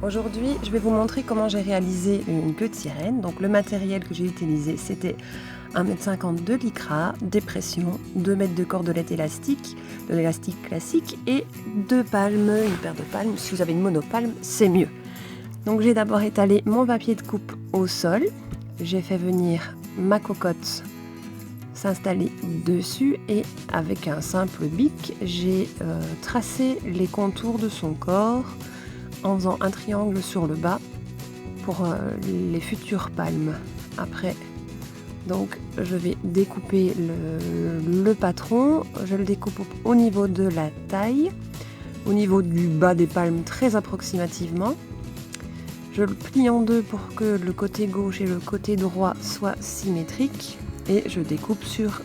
Aujourd'hui, je vais vous montrer comment j'ai réalisé une queue de sirène. Donc le matériel que j'ai utilisé, c'était 1,50 m de lycra, des pressions, 2 mètres de cordelette élastique, de l'élastique classique et 2 palmes, une paire de palmes. Si vous avez une monopalme, c'est mieux. Donc j'ai d'abord étalé mon papier de coupe au sol. J'ai fait venir ma cocotte s'installer dessus et avec un simple bic, j'ai tracé les contours de son corps en faisant un triangle sur le bas pour les futures palmes. Après, donc je vais découper le patron, je le découpe au niveau de la taille, au niveau du bas des palmes très approximativement. Je le plie en deux pour que le côté gauche et le côté droit soient symétriques et je découpe sur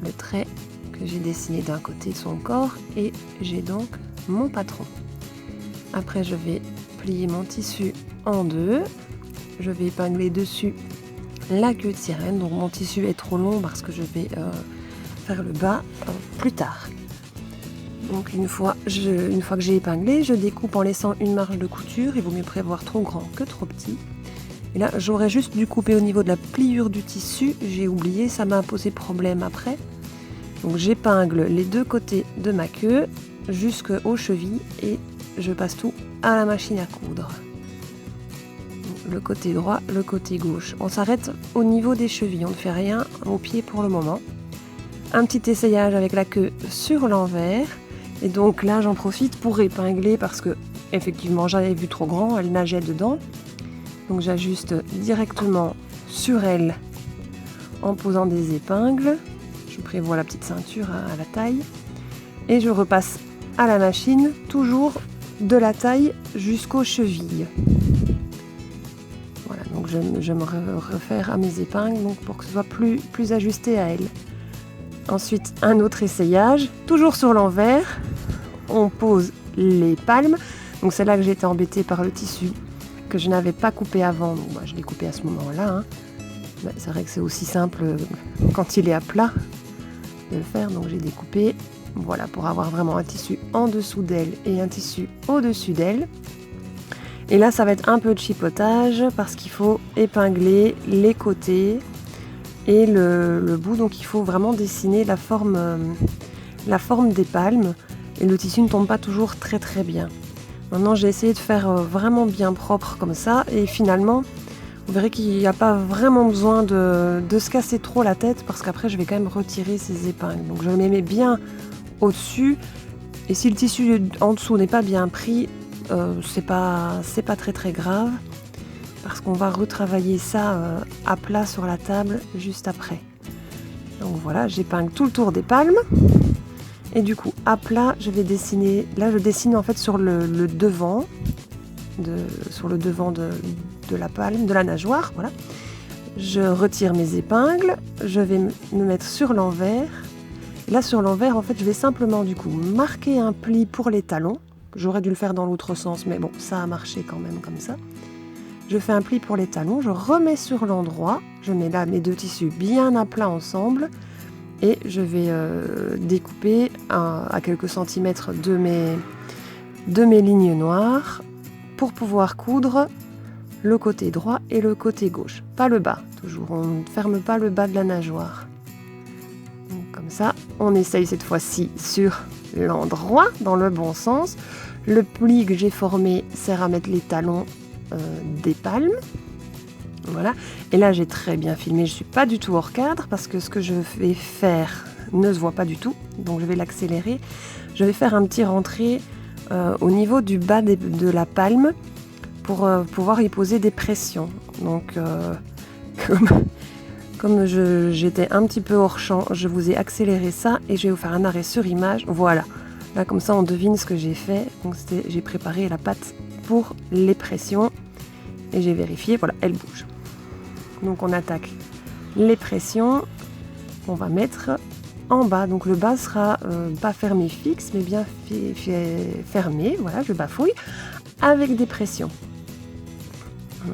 le trait que j'ai dessiné d'un côté de son corps et j'ai donc mon patron. Après, je vais plier mon tissu en deux. Je vais épingler dessus la queue de sirène. Donc mon tissu est trop long parce que je vais faire le bas plus tard. Donc une fois que j'ai épinglé, je découpe en laissant une marge de couture. Il vaut mieux prévoir trop grand que trop petit. Et là, j'aurais juste dû couper au niveau de la pliure du tissu. J'ai oublié, ça m'a posé problème après. Donc j'épingle les deux côtés de ma queue jusqu'aux chevilles et je passe tout à la machine à coudre. Le côté droit, le côté gauche. On s'arrête au niveau des chevilles, on ne fait rien aux pieds pour le moment. Un petit essayage avec la queue sur l'envers. Et donc là, j'en profite pour épingler parce que, effectivement, j'avais vu trop grand, elle nageait dedans. Donc j'ajuste directement sur elle en posant des épingles. Je prévois la petite ceinture à la taille. Et je repasse à la machine, toujours de la taille jusqu'aux chevilles. Voilà, donc je me refaire à mes épingles donc pour que ce soit plus ajusté à elle. Ensuite, un autre essayage, toujours sur l'envers. On pose les palmes. Donc c'est là que j'ai été embêtée par le tissu que je n'avais pas coupé avant. Donc, je l'ai coupé à ce moment-là. C'est vrai que c'est aussi simple quand il est à plat de le faire. Donc j'ai découpé. Voilà, pour avoir vraiment un tissu en dessous d'elle et un tissu au-dessus d'elle. Et là, ça va être un peu de chipotage parce qu'il faut épingler les côtés et le bout. Donc il faut vraiment dessiner la forme des palmes. Et le tissu ne tombe pas toujours très très bien. Maintenant, j'ai essayé de faire vraiment bien propre comme ça. Et finalement, vous verrez qu'il n'y a pas vraiment besoin de se casser trop la tête parce qu'après, je vais quand même retirer ces épingles. Donc je les mets bien au-dessus, et si le tissu en dessous n'est pas bien pris, c'est pas très très grave parce qu'on va retravailler ça à plat sur la table juste après. Donc voilà, j'épingle tout le tour des palmes et du coup à plat je vais dessiner, là je dessine en fait sur le devant de la palme, de la nageoire, voilà. Je retire mes épingles, je vais me mettre sur l'envers. Là sur l'envers, en fait, je vais simplement du coup marquer un pli pour les talons. J'aurais dû le faire dans l'autre sens, mais bon, ça a marché quand même comme ça. Je fais un pli pour les talons, je remets sur l'endroit, je mets là mes deux tissus bien à plat ensemble et je vais découper à quelques centimètres de mes lignes noires pour pouvoir coudre le côté droit et le côté gauche. Pas le bas, toujours, on ne ferme pas le bas de la nageoire. Donc, comme ça, on essaye cette fois-ci sur l'endroit, dans le bon sens. Le pli que j'ai formé sert à mettre les talons des palmes. Voilà. Et là, j'ai très bien filmé. Je ne suis pas du tout hors cadre parce que ce que je vais faire ne se voit pas du tout. Donc, je vais l'accélérer. Je vais faire un petit rentré au niveau du bas de la palme pour pouvoir y poser des pressions. Donc, comme j'étais un petit peu hors champ, je vous ai accéléré ça et je vais vous faire un arrêt sur image. Voilà. Là, comme ça, on devine ce que j'ai fait. Donc, j'ai préparé la pâte pour les pressions et j'ai vérifié. Voilà, elle bouge. Donc, on attaque les pressions. On va mettre en bas. Donc, le bas sera pas fermé fixe, mais bien fermé. Voilà, je bafouille avec des pressions.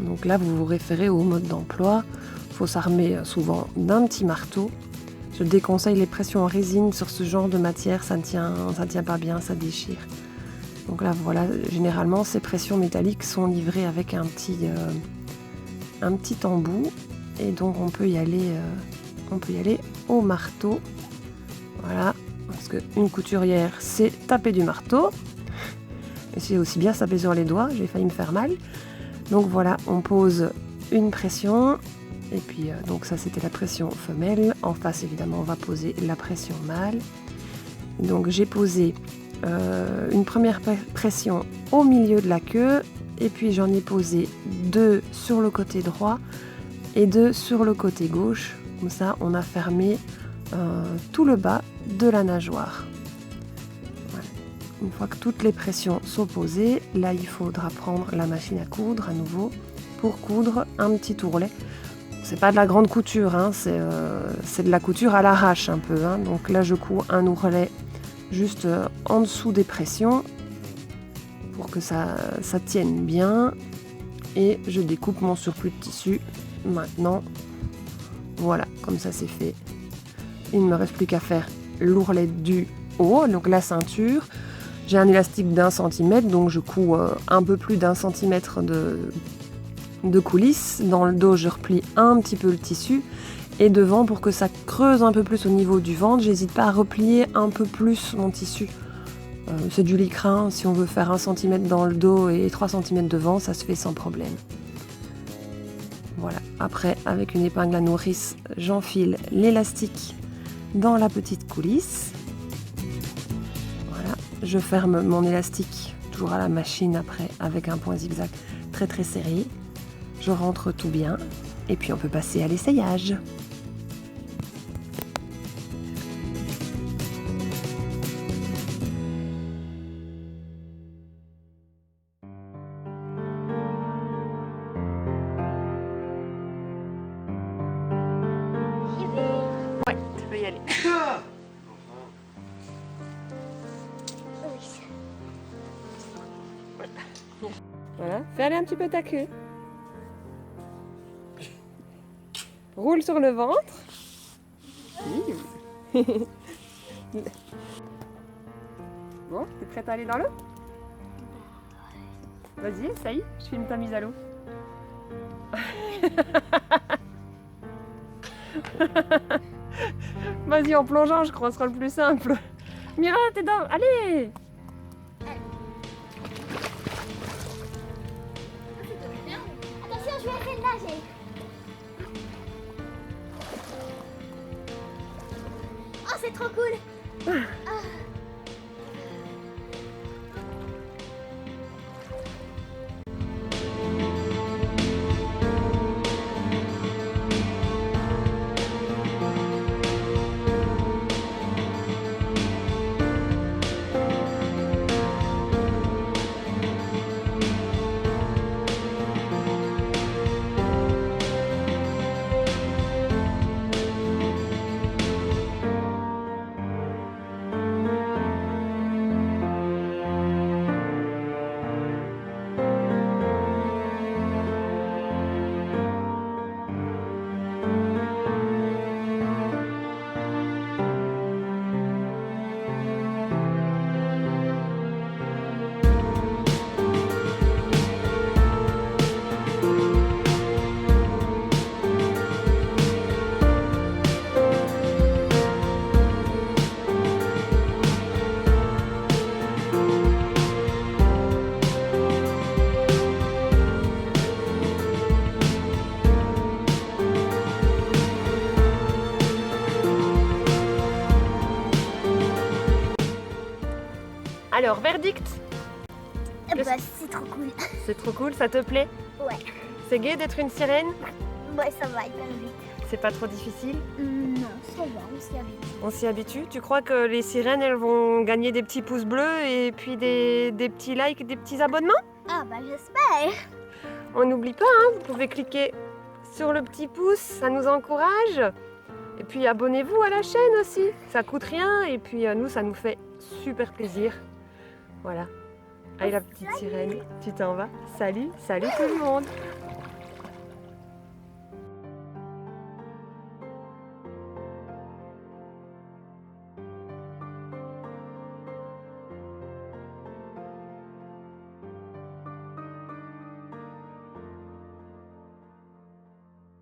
Donc là, vous vous référez au mode d'emploi. Il faut s'armer souvent d'un petit marteau. Je déconseille les pressions en résine sur ce genre de matière, ça ne tient pas bien, ça déchire. Donc là voilà, généralement ces pressions métalliques sont livrées avec un petit embout et donc on peut y aller au marteau. Voilà, parce qu'une couturière c'est taper du marteau. Et c'est aussi bien taper sur les doigts, j'ai failli me faire mal. Donc voilà, on pose une pression. Et puis donc ça c'était la pression femelle. En face évidemment on va poser la pression mâle. Donc j'ai posé une première pression au milieu de la queue. Et puis j'en ai posé 2 sur le côté droit et 2 sur le côté gauche. Comme ça on a fermé tout le bas de la nageoire. Voilà. Une fois que toutes les pressions sont posées, là il faudra prendre la machine à coudre à nouveau pour coudre un petit ourlet. C'est pas de la grande couture, hein, c'est de la couture à l'arrache un peu. Hein. Donc là je couds un ourlet juste en dessous des pressions pour que ça tienne bien. Et je découpe mon surplus de tissu maintenant. Voilà, comme ça c'est fait. Il ne me reste plus qu'à faire l'ourlet du haut, donc la ceinture. J'ai un élastique d'1 cm, donc je couds un peu plus d'1 cm de coulisses. Dans le dos, je replie un petit peu le tissu. Et devant, pour que ça creuse un peu plus au niveau du ventre, j'hésite pas à replier un peu plus mon tissu. C'est du lycra, si on veut faire 1 cm dans le dos et 3 cm devant, ça se fait sans problème. Voilà, après, avec une épingle à nourrice, j'enfile l'élastique dans la petite coulisse. Voilà, je ferme mon élastique, toujours à la machine après, avec un point zigzag très très serré. Je rentre tout bien, et puis on peut passer à l'essayage. Ouais, tu peux y aller. Voilà, fais aller un petit peu ta queue. Roule sur le ventre. Bon, t'es prête à aller dans l'eau? Vas-y, essaye, je filme ta mise à l'eau. Vas-y, en plongeant, je crois, ce sera le plus simple. Mira, t'es dans... Allez! Attention, je vais essayer de nager. Oh, c'est trop cool. Alors, verdict? Bah, c'est trop cool. C'est trop cool, ça te plaît? Ouais. C'est gai d'être une sirène? Ouais, ça va hyper vite. C'est pas trop difficile? Non, ça va, on s'y habitue. On s'y habitue? Tu crois que les sirènes, elles vont gagner des petits pouces bleus et puis des petits likes, des petits abonnements? Ah bah j'espère. On n'oublie pas, hein, vous pouvez cliquer sur le petit pouce, ça nous encourage. Et puis abonnez-vous à la chaîne aussi, ça coûte rien et puis nous, ça nous fait super plaisir. Voilà. Allez la petite sirène, tu t'en vas. Salut, salut tout le monde.